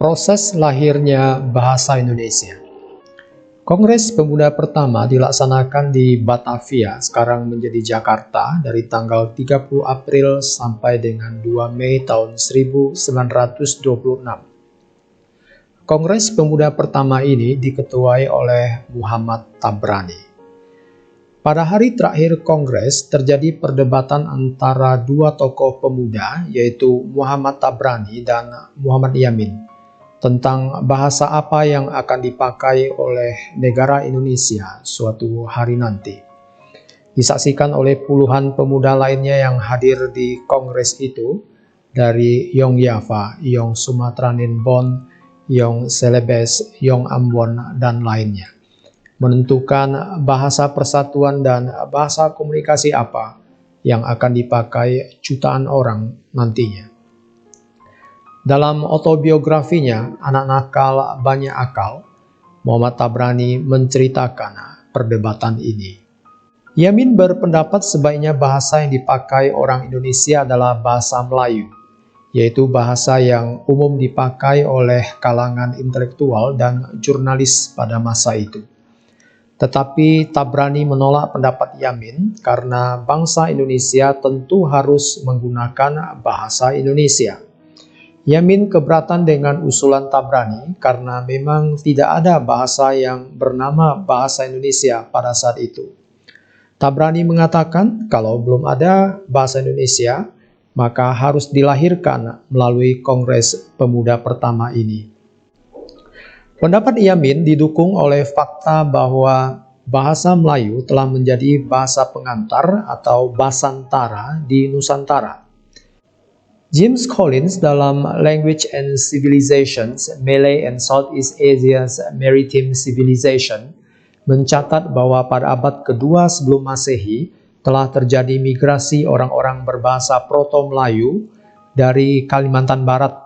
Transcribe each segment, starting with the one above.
Proses lahirnya bahasa Indonesia. Kongres Pemuda pertama dilaksanakan di Batavia, sekarang menjadi Jakarta, dari tanggal 30 April sampai dengan 2 Mei tahun 1926. Kongres Pemuda pertama ini diketuai oleh Muhammad Tabrani. Pada hari terakhir Kongres terjadi perdebatan antara dua tokoh pemuda, yaitu Muhammad Tabrani dan Muhammad Yamin, tentang bahasa apa yang akan dipakai oleh negara Indonesia suatu hari nanti. Disaksikan oleh puluhan pemuda lainnya yang hadir di Kongres itu, dari Yong Yava, Yong Sumatra Ninbon, Yong Celebes, Yong Ambon, dan lainnya, menentukan bahasa persatuan dan bahasa komunikasi apa yang akan dipakai jutaan orang nantinya. Dalam autobiografinya, Anak Nakal Banyak Akal, Muhammad Tabrani menceritakan perdebatan ini. Yamin berpendapat sebaiknya bahasa yang dipakai orang Indonesia adalah bahasa Melayu, yaitu bahasa yang umum dipakai oleh kalangan intelektual dan jurnalis pada masa itu. Tetapi Tabrani menolak pendapat Yamin karena bangsa Indonesia tentu harus menggunakan bahasa Indonesia. Yamin keberatan dengan usulan Tabrani karena memang tidak ada bahasa yang bernama bahasa Indonesia pada saat itu. Tabrani mengatakan kalau belum ada bahasa Indonesia, maka harus dilahirkan melalui Kongres Pemuda pertama ini. Pendapat Yamin didukung oleh fakta bahwa bahasa Melayu telah menjadi bahasa pengantar atau basantara di Nusantara. James Collins dalam Language and Civilizations, Malay and Southeast Asia's Maritime Civilization mencatat bahwa pada abad kedua sebelum Masehi telah terjadi migrasi orang-orang berbahasa Proto-Melayu dari Kalimantan Barat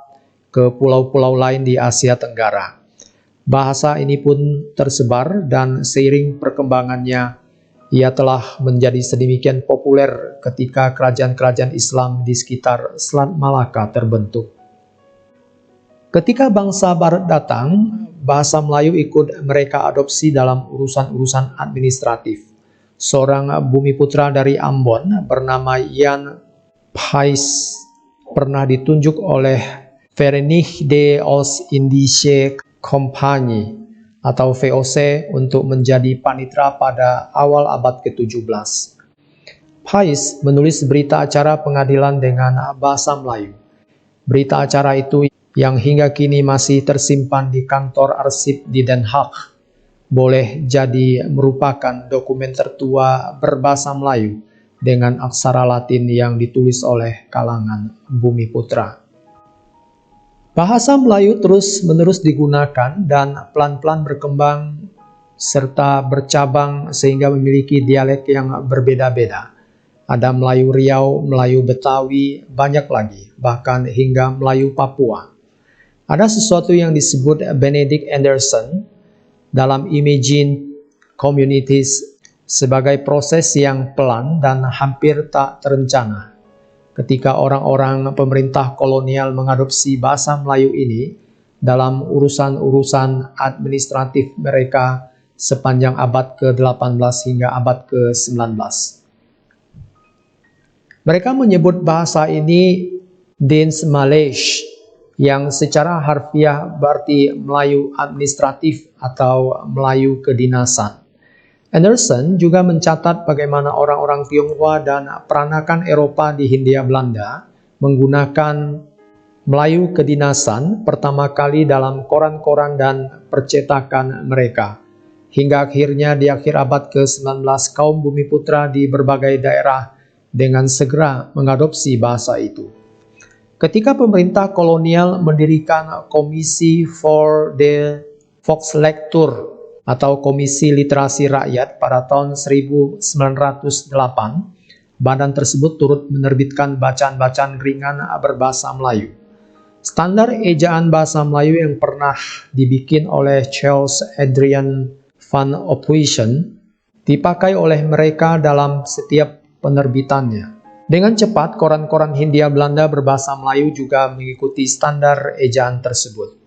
ke pulau-pulau lain di Asia Tenggara. Bahasa ini pun tersebar dan seiring perkembangannya ia telah menjadi sedemikian populer ketika kerajaan-kerajaan Islam di sekitar Selat Malaka terbentuk. Ketika bangsa Barat datang, bahasa Melayu ikut mereka adopsi dalam urusan-urusan administratif. Seorang bumiputra dari Ambon bernama Jan Pais pernah ditunjuk oleh Verenigde de Oost-Indische Compagnie atau VOC untuk menjadi panitera pada awal abad ke-17. Pais menulis berita acara pengadilan dengan bahasa Melayu. Berita acara itu yang hingga kini masih tersimpan di kantor arsip di Den Haag, boleh jadi merupakan dokumen tertua berbahasa Melayu dengan aksara Latin yang ditulis oleh kalangan bumiputra. Bahasa Melayu terus-menerus digunakan dan pelan-pelan berkembang serta bercabang sehingga memiliki dialek yang berbeda-beda. Ada Melayu Riau, Melayu Betawi, banyak lagi, bahkan hingga Melayu Papua. Ada sesuatu yang disebut Benedict Anderson dalam Imagine Communities sebagai proses yang pelan dan hampir tak terencana. Ketika orang-orang pemerintah kolonial mengadopsi bahasa Melayu ini dalam urusan-urusan administratif mereka sepanjang abad ke-18 hingga abad ke-19. Mereka menyebut bahasa ini Dens Maleis, yang secara harfiah berarti Melayu administratif atau Melayu kedinasan. Anderson juga mencatat bagaimana orang-orang Tionghoa dan peranakan Eropa di Hindia Belanda menggunakan Melayu kedinasan pertama kali dalam koran-koran dan percetakan mereka. Hingga akhirnya di akhir abad ke-19 kaum bumiputra di berbagai daerah dengan segera mengadopsi bahasa itu. Ketika pemerintah kolonial mendirikan Komisi for the Volkslektur atau Komisi Literasi Rakyat pada tahun 1908, badan tersebut turut menerbitkan bacaan-bacaan ringan berbahasa Melayu. Standar ejaan bahasa Melayu yang pernah dibikin oleh Charles Adrian van Ophuijsen dipakai oleh mereka dalam setiap penerbitannya. Dengan cepat, koran-koran Hindia Belanda berbahasa Melayu juga mengikuti standar ejaan tersebut.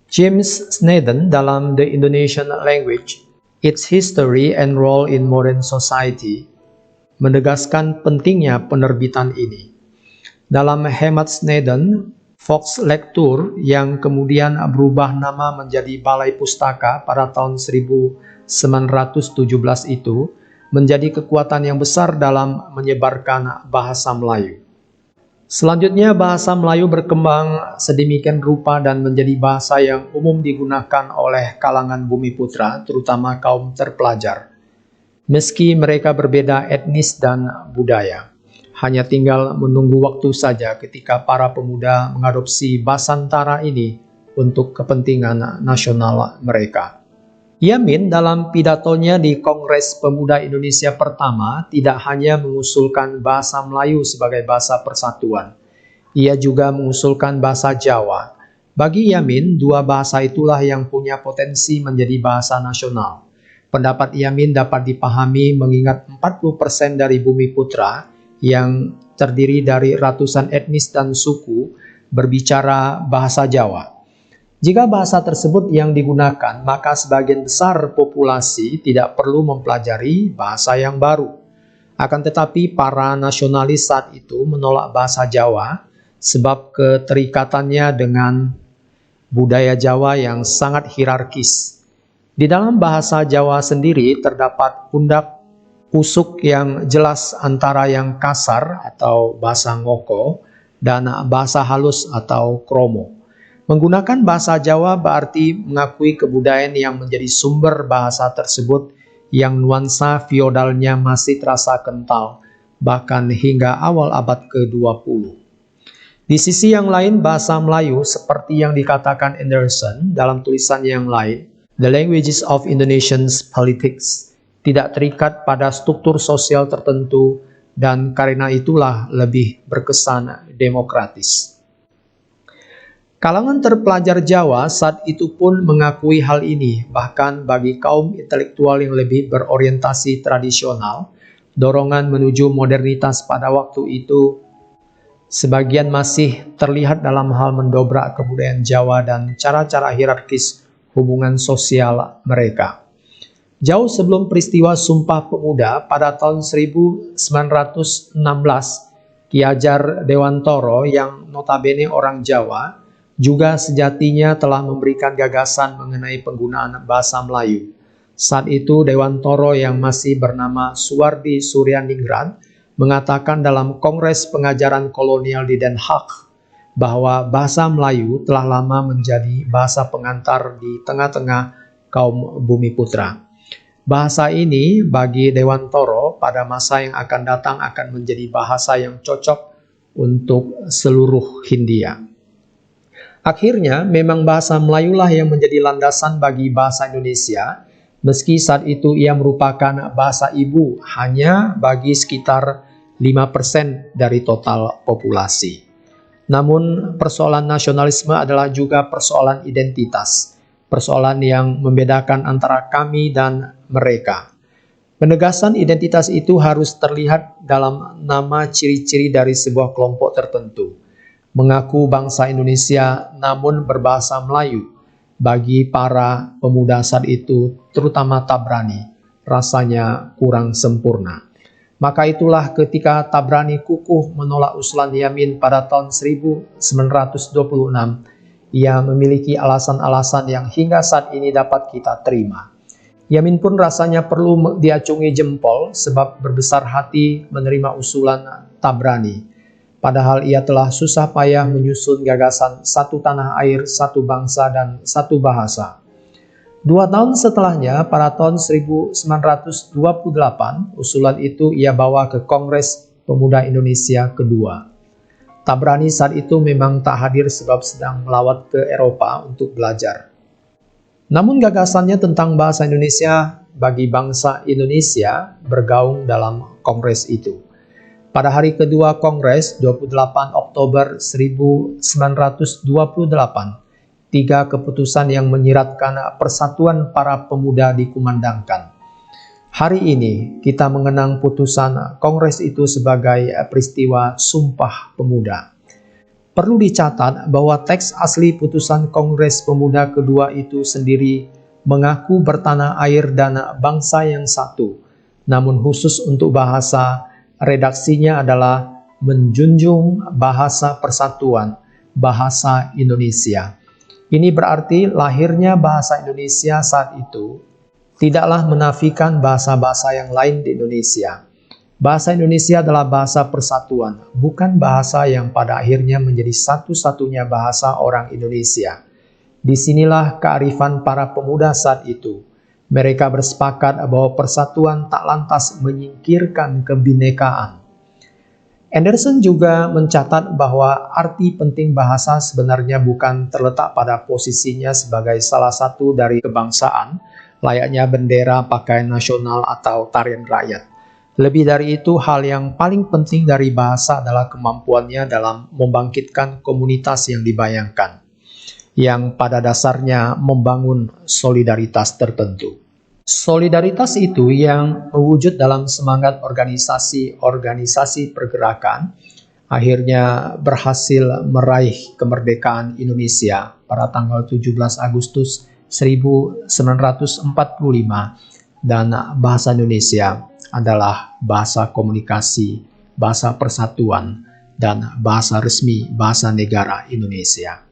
James Snedden dalam The Indonesian Language, Its History and Role in Modern Society, menegaskan pentingnya penerbitan ini. Dalam hemat Snedden, Fox Lecture yang kemudian berubah nama menjadi Balai Pustaka pada tahun 1917 itu menjadi kekuatan yang besar dalam menyebarkan bahasa Melayu. Selanjutnya, bahasa Melayu berkembang sedemikian rupa dan menjadi bahasa yang umum digunakan oleh kalangan Bumiputra, terutama kaum terpelajar. Meski mereka berbeda etnis dan budaya, hanya tinggal menunggu waktu saja ketika para pemuda mengadopsi Basantara ini untuk kepentingan nasional mereka. Yamin dalam pidatonya di Kongres Pemuda Indonesia pertama tidak hanya mengusulkan bahasa Melayu sebagai bahasa persatuan. Ia juga mengusulkan bahasa Jawa. Bagi Yamin, dua bahasa itulah yang punya potensi menjadi bahasa nasional. Pendapat Yamin dapat dipahami mengingat 40% dari Bumiputra yang terdiri dari ratusan etnis dan suku berbicara bahasa Jawa. Jika bahasa tersebut yang digunakan, maka sebagian besar populasi tidak perlu mempelajari bahasa yang baru. Akan tetapi para nasionalis saat itu menolak bahasa Jawa sebab keterikatannya dengan budaya Jawa yang sangat hierarkis. Di dalam bahasa Jawa sendiri terdapat pundak usuk yang jelas antara yang kasar atau bahasa ngoko dan bahasa halus atau kromo. Menggunakan bahasa Jawa berarti mengakui kebudayaan yang menjadi sumber bahasa tersebut yang nuansa feodalnya masih terasa kental, bahkan hingga awal abad ke-20. Di sisi yang lain, bahasa Melayu seperti yang dikatakan Anderson dalam tulisan yang lain, The Languages of Indonesian Politics, tidak terikat pada struktur sosial tertentu dan karena itulah lebih berkesan demokratis. Kalangan terpelajar Jawa saat itu pun mengakui hal ini, bahkan bagi kaum intelektual yang lebih berorientasi tradisional, dorongan menuju modernitas pada waktu itu sebagian masih terlihat dalam hal mendobrak kebudayaan Jawa dan cara-cara hierarkis hubungan sosial mereka. Jauh sebelum peristiwa Sumpah Pemuda pada tahun 1916, Ki Hajar Dewantoro yang notabene orang Jawa, juga sejatinya telah memberikan gagasan mengenai penggunaan bahasa Melayu. Saat itu Dewantoro yang masih bernama Suwardi Suryaningrat mengatakan dalam Kongres Pengajaran Kolonial di Den Haag bahwa bahasa Melayu telah lama menjadi bahasa pengantar di tengah-tengah kaum Bumiputra. Bahasa ini bagi Dewantoro pada masa yang akan datang akan menjadi bahasa yang cocok untuk seluruh Hindia. Akhirnya, memang bahasa Melayulah yang menjadi landasan bagi bahasa Indonesia, meski saat itu ia merupakan bahasa ibu hanya bagi sekitar 5% dari total populasi. Namun, persoalan nasionalisme adalah juga persoalan identitas, persoalan yang membedakan antara kami dan mereka. Penegasan identitas itu harus terlihat dalam nama ciri-ciri dari sebuah kelompok tertentu. Mengaku bangsa Indonesia namun berbahasa Melayu bagi para pemuda saat itu, terutama Tabrani, rasanya kurang sempurna. Maka itulah ketika Tabrani kukuh menolak usulan Yamin pada tahun 1926, ia memiliki alasan-alasan yang hingga saat ini dapat kita terima. Yamin pun rasanya perlu diacungi jempol sebab berbesar hati menerima usulan Tabrani. Padahal ia telah susah payah menyusun gagasan satu tanah air, satu bangsa, dan satu bahasa. 2 tahun setelahnya, pada tahun 1928, usulan itu ia bawa ke Kongres Pemuda Indonesia kedua. Tabrani saat itu memang tak hadir sebab sedang melawat ke Eropa untuk belajar. Namun gagasannya tentang bahasa Indonesia bagi bangsa Indonesia bergaung dalam Kongres itu. Pada hari kedua Kongres, 28 Oktober 1928, 3 keputusan yang menyiratkan persatuan para pemuda dikumandangkan. Hari ini kita mengenang putusan Kongres itu sebagai peristiwa Sumpah Pemuda. Perlu dicatat bahwa teks asli putusan Kongres Pemuda kedua itu sendiri mengaku bertanah air dan bangsa yang satu. Namun khusus untuk bahasa, redaksinya adalah menjunjung bahasa persatuan, bahasa Indonesia. Ini berarti lahirnya bahasa Indonesia saat itu tidaklah menafikan bahasa-bahasa yang lain di Indonesia. Bahasa Indonesia adalah bahasa persatuan, bukan bahasa yang pada akhirnya menjadi satu-satunya bahasa orang Indonesia. Disinilah kearifan para pemuda saat itu. Mereka bersepakat bahwa persatuan tak lantas menyingkirkan kebinekaan. Anderson juga mencatat bahwa arti penting bahasa sebenarnya bukan terletak pada posisinya sebagai salah satu dari kebangsaan, layaknya bendera, pakaian nasional, atau tarian rakyat. Lebih dari itu, hal yang paling penting dari bahasa adalah kemampuannya dalam membangkitkan komunitas yang dibayangkan, yang pada dasarnya membangun solidaritas tertentu. Solidaritas itu yang mewujud dalam semangat organisasi-organisasi pergerakan, akhirnya berhasil meraih kemerdekaan Indonesia pada tanggal 17 Agustus 1945, dan bahasa Indonesia adalah bahasa komunikasi, bahasa persatuan, dan bahasa resmi bahasa negara Indonesia.